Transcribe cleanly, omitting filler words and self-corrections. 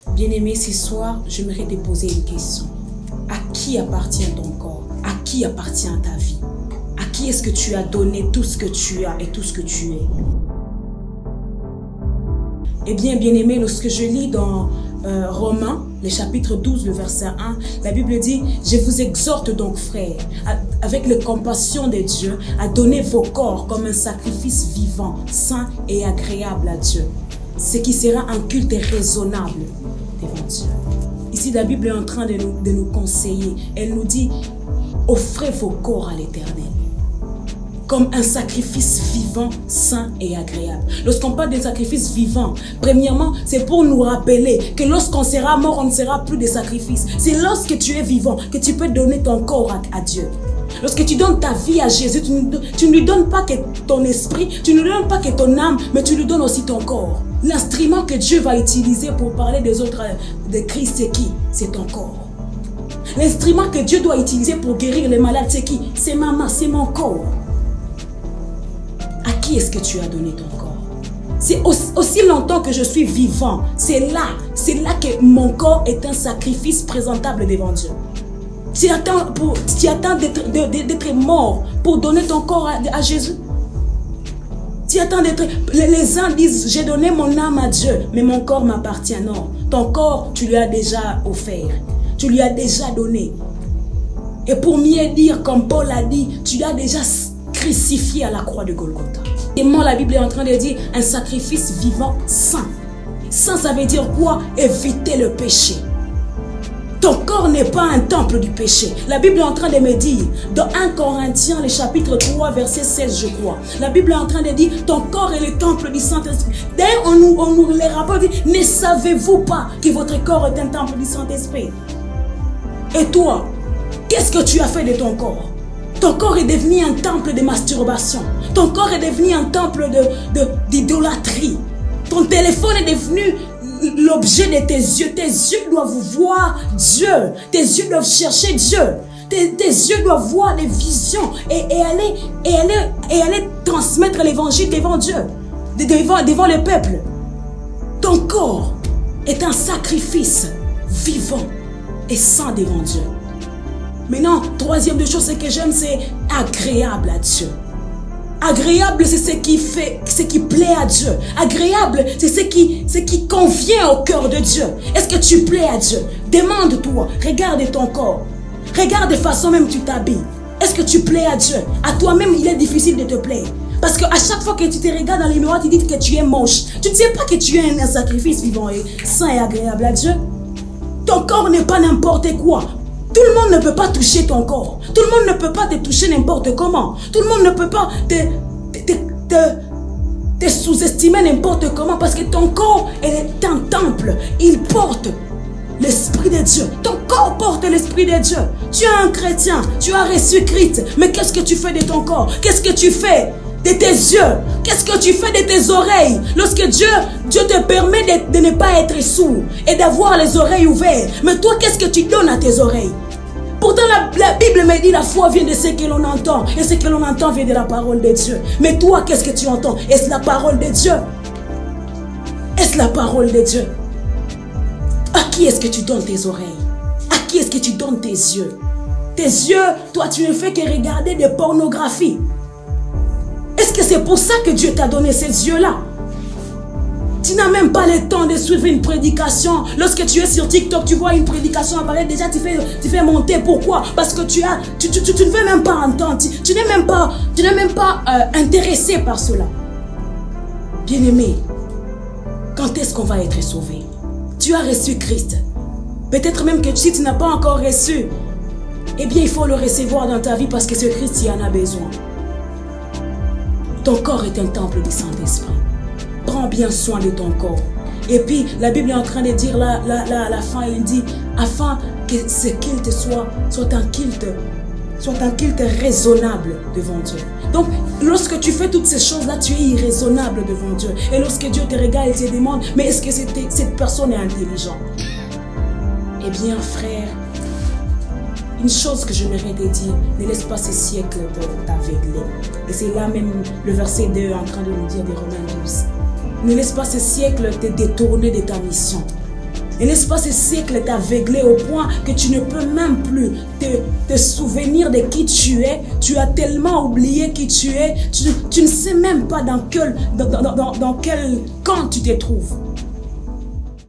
Bien-aimé, ce soir, j'aimerais te poser une question. À qui appartient ton corps? À qui appartient ta vie? À qui est-ce que tu as donné tout ce que tu as et tout ce que tu es? Eh bien, bien-aimé, lorsque je lis dans Romains, le chapitre 12, le verset 1, la Bible dit « Je vous exhorte donc, frères, avec la compassion de Dieu, à donner vos corps comme un sacrifice vivant, saint et agréable à Dieu, ce qui sera un culte raisonnable devant Dieu. » Ici, la Bible est en train de nous conseiller. Elle nous dit « Offrez vos corps à l'Éternel comme un sacrifice vivant, saint et agréable. » Lorsqu'on parle de sacrifice vivant, premièrement, c'est pour nous rappeler que lorsqu'on sera mort, on ne sera plus de sacrifice. C'est lorsque tu es vivant que tu peux donner ton corps à Dieu. Lorsque tu donnes ta vie à Jésus, tu ne lui donnes pas que ton esprit, tu ne lui donnes pas que ton âme, mais tu lui donnes aussi ton corps. L'instrument que Dieu va utiliser pour parler des autres de Christ, c'est qui? C'est ton corps. L'instrument que Dieu doit utiliser pour guérir les malades, c'est qui? C'est ma main, c'est mon corps. À qui est-ce que tu as donné ton corps? C'est aussi longtemps que je suis vivant, c'est là que mon corps est un sacrifice présentable devant Dieu. Tu attends d'être mort pour donner ton corps à Jésus? Tu attends d'être... Les uns disent, j'ai donné mon âme à Dieu, mais mon corps m'appartient. Non, ton corps, tu lui as déjà offert. Tu lui as déjà donné. Et pour mieux dire, comme Paul a dit, tu l'as déjà crucifié à la croix de Golgotha. Et moi, la Bible est en train de dire un sacrifice vivant saint. Saint, ça veut dire quoi? Éviter le péché. Ton corps n'est pas un temple du péché. La Bible est en train de me dire, dans 1 Corinthiens, le chapitre 3, verset 16, je crois. La Bible est en train de dire, ton corps est le temple du Saint-Esprit. D'ailleurs, on nous les rapporte, ne savez-vous pas que votre corps est un temple du Saint-Esprit? Et toi, qu'est-ce que tu as fait de ton corps? Ton corps est devenu un temple de masturbation. Ton corps est devenu un temple d'idolâtrie. Ton téléphone est devenu l'objet de tes yeux. Tes yeux doivent voir Dieu. Tes yeux doivent chercher Dieu. Tes yeux doivent voir des visions et aller transmettre l'évangile devant Dieu, devant le peuple. Ton corps est un sacrifice vivant et saint devant Dieu. Maintenant, troisième des choses que j'aime, c'est agréable à Dieu. Agréable, c'est ce qui fait, ce qui plaît à Dieu. Agréable, c'est ce qui convient au cœur de Dieu. Est-ce que tu plais à Dieu? Demande-toi, regarde ton corps. Regarde de façon même tu t'habilles. Est-ce que tu plais à Dieu? À toi-même, il est difficile de te plaire. Parce qu'à chaque fois que tu te regardes dans les miroirs, tu dis que tu es moche. Tu ne sais pas que tu es un sacrifice vivant et saint et agréable à Dieu. Ton corps n'est pas n'importe quoi. Tout le monde ne peut pas toucher ton corps. Tout le monde ne peut pas te toucher n'importe comment. Tout le monde ne peut pas te sous-estimer n'importe comment. Parce que ton corps est un temple. Il porte l'Esprit de Dieu. Ton corps porte l'Esprit de Dieu. Tu es un chrétien. Tu as reçu Christ. Mais qu'est-ce que tu fais de ton corps? Qu'est-ce que tu fais de tes yeux? Qu'est-ce que tu fais de tes oreilles? Lorsque Dieu te permet de ne pas être sourd et d'avoir les oreilles ouvertes. Mais toi, qu'est-ce que tu donnes à tes oreilles? Pourtant, la Bible me dit la foi vient de ce que l'on entend. Et ce que l'on entend vient de la parole de Dieu. Mais toi, qu'est-ce que tu entends? Est-ce la parole de Dieu? Est-ce la parole de Dieu? À qui est-ce que tu donnes tes oreilles? À qui est-ce que tu donnes tes yeux? Tes yeux, toi, tu ne fais que regarder des pornographies. Est-ce que c'est pour ça que Dieu t'a donné ces yeux-là? Tu n'as même pas le temps de suivre une prédication. Lorsque tu es sur TikTok, tu vois une prédication apparaître, déjà tu fais monter. Pourquoi? Parce que tu ne veux même pas entendre. Tu n'es même pas intéressé par cela. Bien-aimé, quand est-ce qu'on va être sauvé? Tu as reçu Christ. Peut-être même que si tu n'as pas encore reçu, eh bien il faut le recevoir dans ta vie parce que ce Christ y en a besoin. Ton corps est un temple du Saint-Esprit. Prends bien soin de ton corps. Et puis, la Bible est en train de dire là, à la fin, il dit, afin que ce culte soit un culte raisonnable devant Dieu. Donc, lorsque tu fais toutes ces choses-là, tu es irraisonnable devant Dieu. Et lorsque Dieu te regarde et te demande, mais est-ce que cette personne est intelligente? Eh bien, frère, une chose que j'aimerais te dire, ne laisse pas ce siècle t'aveugler. Et c'est là même le verset 2 en train de nous dire des Romains 12. Ne laisse pas ce siècle te détourner de ta mission. Et l'espace et siècle est aveuglé au point que tu ne peux même plus te souvenir de qui tu es. Tu as tellement oublié qui tu es. Tu ne sais même pas dans quel camp tu te trouves.